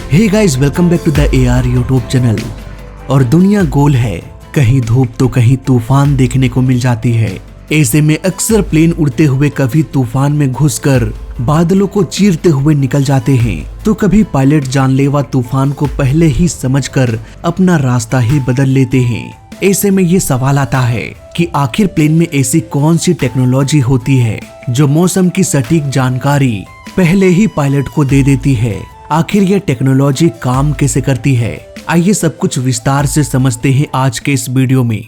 Hey guys, welcome back to the AR YouTube channel. और दुनिया गोल है, कहीं धूप तो कहीं तूफान देखने को मिल जाती है। ऐसे में अक्सर प्लेन उड़ते हुए कभी तूफान में घुसकर बादलों को चीरते हुए निकल जाते हैं, तो कभी पायलट जानलेवा तूफान को पहले ही समझकर अपना रास्ता ही बदल लेते हैं। ऐसे में ये सवाल आता है कि आखिर प्लेन में ऐसी कौन सी टेक्नोलॉजी होती है जो मौसम की सटीक जानकारी पहले ही पायलट को दे देती है। आखिर यह टेक्नोलॉजी काम कैसे करती है, आइए सब कुछ विस्तार से समझते हैं आज के इस वीडियो में।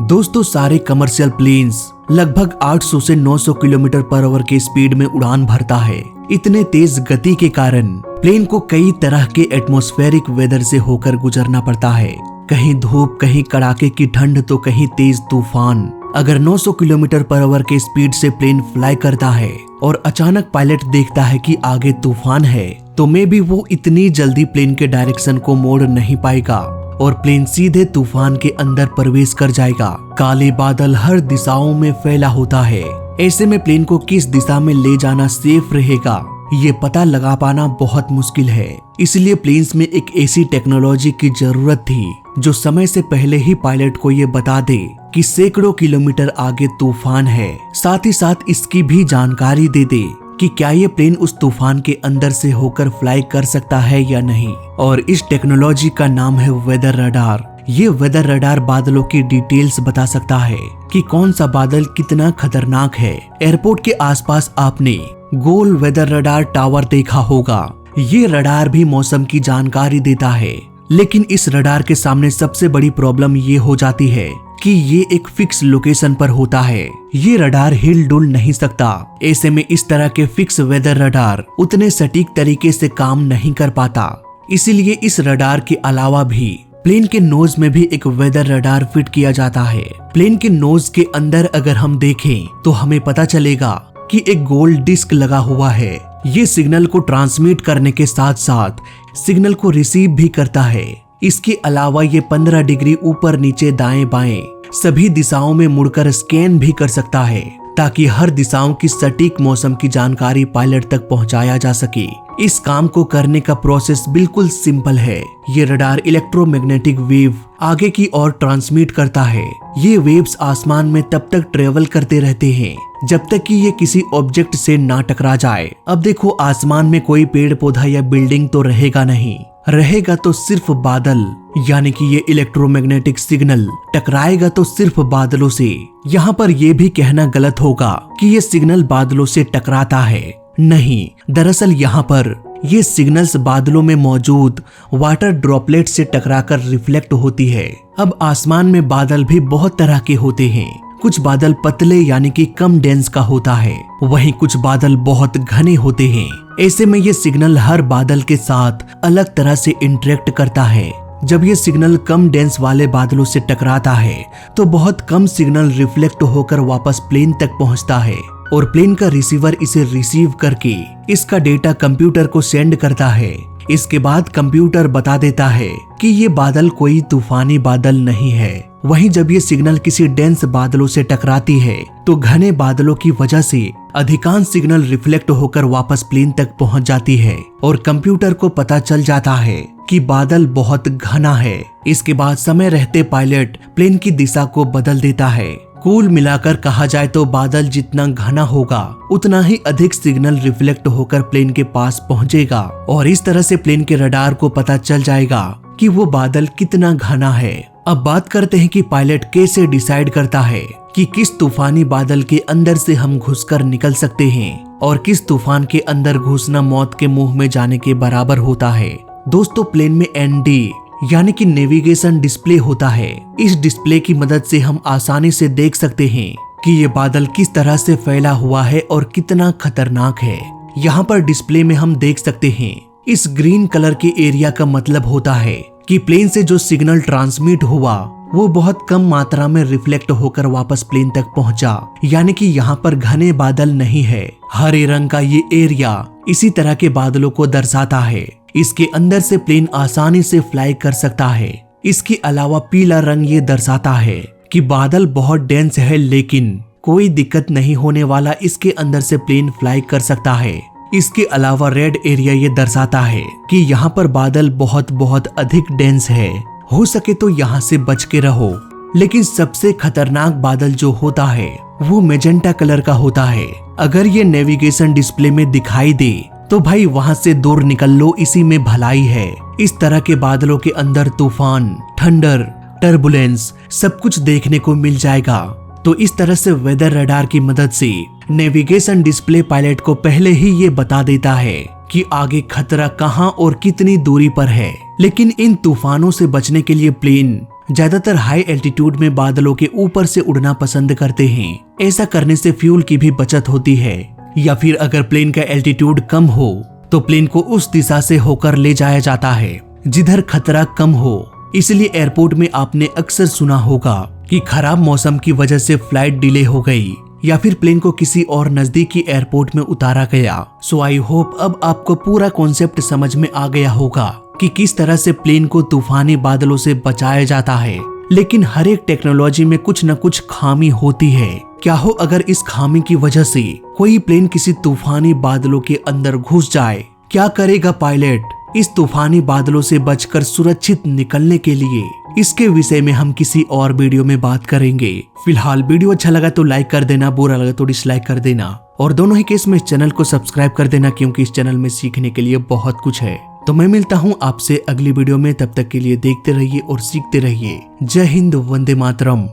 दोस्तों, सारे कमर्शियल प्लेन्स लगभग 800 से 900 किलोमीटर पर आवर के स्पीड में उड़ान भरता है। इतने तेज गति के कारण प्लेन को कई तरह के एटमॉस्फेरिक वेदर से होकर गुजरना पड़ता है। कहीं धूप, कहीं कड़ाके की ठंड, तो कहीं तेज तूफान। अगर 900 किलोमीटर पर आवर के स्पीड से प्लेन फ्लाई करता है और अचानक पायलट देखता है कि आगे तूफान है, तो मे भी वो इतनी जल्दी प्लेन के डायरेक्शन को मोड़ नहीं पाएगा और प्लेन सीधे तूफान के अंदर प्रवेश कर जाएगा। काले बादल हर दिशाओं में फैला होता है। ऐसे में प्लेन को किस दिशा में ले जाना सेफ रहेगा, ये पता लगा पाना बहुत मुश्किल है। इसलिए प्लेन्स में एक ऐसी टेक्नोलॉजी की जरूरत थी जो समय से पहले ही पायलट को ये बता दे कि सैकड़ों किलोमीटर आगे तूफान है। साथ ही साथ इसकी भी जानकारी दे दे कि क्या ये प्लेन उस तूफान के अंदर से होकर फ्लाई कर सकता है या नहीं। और इस टेक्नोलॉजी का नाम है वेदर रडार। ये वेदर रडार बादलों की डिटेल्स बता सकता है कि कौन सा बादल कितना खतरनाक है। एयरपोर्ट के आसपास आपने गोल वेदर रडार टावर देखा होगा। ये रडार भी मौसम की जानकारी देता है, लेकिन इस रडार के सामने सबसे बड़ी प्रॉब्लम ये हो जाती है कि ये एक फिक्स लोकेशन पर होता है। ये रडार हिल डुल नहीं सकता। ऐसे में इस तरह के फिक्स वेदर रडार उतने सटीक तरीके से काम नहीं कर पाता। इसीलिए इस रडार के अलावा भी प्लेन के नोज में भी एक वेदर रडार फिट किया जाता है। प्लेन के नोज के अंदर अगर हम देखें तो हमें पता चलेगा कि एक गोल डिस्क लगा हुआ है। ये सिग्नल को ट्रांसमिट करने के साथ साथ सिग्नल को रिसीव भी करता है। इसके अलावा ये 15 डिग्री ऊपर नीचे दाएं बाएं सभी दिशाओं में मुड़कर स्कैन भी कर सकता है, ताकि हर दिशाओं की सटीक मौसम की जानकारी पायलट तक पहुंचाया जा सके। इस काम को करने का प्रोसेस बिल्कुल सिंपल है। ये रडार इलेक्ट्रोमैग्नेटिक वेव आगे की ओर ट्रांसमिट करता है। ये वेव्स आसमान में तब तक ट्रेवल करते रहते हैं जब तक कि ये किसी ऑब्जेक्ट से ना टकरा जाए। अब देखो, आसमान में कोई पेड़ पौधा या बिल्डिंग तो रहेगा नहीं, रहेगा तो सिर्फ बादल। यानी कि ये इलेक्ट्रोमैग्नेटिक सिग्नल टकराएगा तो सिर्फ बादलों से। यहाँ पर यह भी कहना गलत होगा कि ये सिग्नल बादलों से टकराता है। नहीं, दरअसल यहाँ पर ये सिग्नल्स बादलों में मौजूद वाटर ड्रॉपलेट से टकराकर रिफ्लेक्ट होती है। अब आसमान में बादल भी बहुत तरह के होते हैं। कुछ बादल पतले यानी कि कम डेंस का होता है, वहीं कुछ बादल बहुत घने होते हैं। ऐसे में ये सिग्नल हर बादल के साथ अलग तरह से इंटरेक्ट करता है। जब ये सिग्नल कम डेंस वाले बादलों से टकराता है तो बहुत कम सिग्नल रिफ्लेक्ट होकर वापस प्लेन तक पहुंचता है और प्लेन का रिसीवर इसे रिसीव करके इसका डेटा कंप्यूटर को सेंड करता है। इसके बाद कंप्यूटर बता देता है कि ये बादल कोई तूफानी बादल नहीं है। वहीं जब ये सिग्नल किसी डेंस बादलों से टकराती है तो घने बादलों की वजह से अधिकांश सिग्नल रिफ्लेक्ट होकर वापस प्लेन तक पहुंच जाती है और कंप्यूटर को पता चल जाता है कि बादल बहुत घना है। इसके बाद समय रहते पायलट प्लेन की दिशा को बदल देता है। कुल मिलाकर कहा जाए तो बादल जितना घना होगा उतना ही अधिक सिग्नल रिफ्लेक्ट होकर प्लेन के पास पहुंचेगा और इस तरह से प्लेन के रडार को पता चल जाएगा कि वो बादल कितना घना है। अब बात करते हैं कि पायलट कैसे डिसाइड करता है कि किस तूफानी बादल के अंदर से हम घुसकर निकल सकते हैं और किस तूफान के अंदर घुसना मौत के मुंह में जाने के बराबर होता है। दोस्तों, प्लेन में ND यानी कि नेविगेशन डिस्प्ले होता है। इस डिस्प्ले की मदद से हम आसानी से देख सकते हैं कि ये बादल किस तरह से फैला हुआ है और कितना खतरनाक है। यहाँ पर डिस्प्ले में हम देख सकते हैं इस ग्रीन कलर के एरिया का मतलब होता है कि प्लेन से जो सिग्नल ट्रांसमिट हुआ वो बहुत कम मात्रा में रिफ्लेक्ट होकर वापस प्लेन तक पहुंचा। यानी कि यहाँ पर घने बादल नहीं है। हरे रंग का ये एरिया इसी तरह के बादलों को दर्शाता है। इसके अंदर से प्लेन आसानी से फ्लाई कर सकता है। इसके अलावा पीला रंग ये दर्शाता है कि बादल बहुत डेंस है, लेकिन कोई दिक्कत नहीं होने वाला, इसके अंदर से प्लेन फ्लाई कर सकता है। इसके अलावा रेड एरिया ये दर्शाता है कि यहाँ पर बादल बहुत अधिक डेंस है, हो सके तो यहाँ से बच के रहो। लेकिन सबसे खतरनाक बादल जो होता है वो मैजेंटा कलर का होता है। अगर ये नेविगेशन डिस्प्ले में दिखाई दे तो भाई वहां से दूर निकल लो, इसी में भलाई है। इस तरह के बादलों के अंदर तूफान, थंडर, टर्बुलेंस सब कुछ देखने को मिल जाएगा। तो इस तरह से वेदर रडार की मदद से नेविगेशन डिस्प्ले पायलट को पहले ही ये बता देता है कि आगे खतरा कहां और कितनी दूरी पर है। लेकिन इन तूफानों से बचने के लिए प्लेन ज्यादातर हाई एल्टीट्यूड में बादलों के ऊपर से उड़ना पसंद करते हैं। ऐसा करने से फ्यूल की भी बचत होती है। या फिर अगर प्लेन का एल्टीट्यूड कम हो तो प्लेन को उस दिशा से होकर ले जाया जाता है जिधर खतरा कम हो। इसलिए एयरपोर्ट में आपने अक्सर सुना होगा कि खराब मौसम की वजह से फ्लाइट डिले हो गई या फिर प्लेन को किसी और नजदीकी एयरपोर्ट में उतारा गया। सो आई होप अब आपको पूरा कॉन्सेप्ट समझ में आ गया होगा कि किस तरह से प्लेन को तूफानी बादलों से बचाया जाता है। लेकिन हर एक टेक्नोलॉजी में कुछ न कुछ खामी होती है। क्या हो अगर इस खामी की वजह से कोई प्लेन किसी तूफानी बादलों के अंदर घुस जाए? क्या करेगा पायलट इस तूफानी बादलों से बचकर सुरक्षित निकलने के लिए? इसके विषय में हम किसी और वीडियो में बात करेंगे। फिलहाल वीडियो अच्छा लगा तो लाइक कर देना, बुरा लगा तो डिसलाइक कर देना, और दोनों ही केस में इस चैनल को सब्सक्राइब कर देना, क्योंकि इस चैनल में सीखने के लिए बहुत कुछ है। तो मैं मिलता हूँ आपसे अगली वीडियो में, तब तक के लिए देखते रहिए और सीखते रहिए। जय हिंद, वंदे मातरम।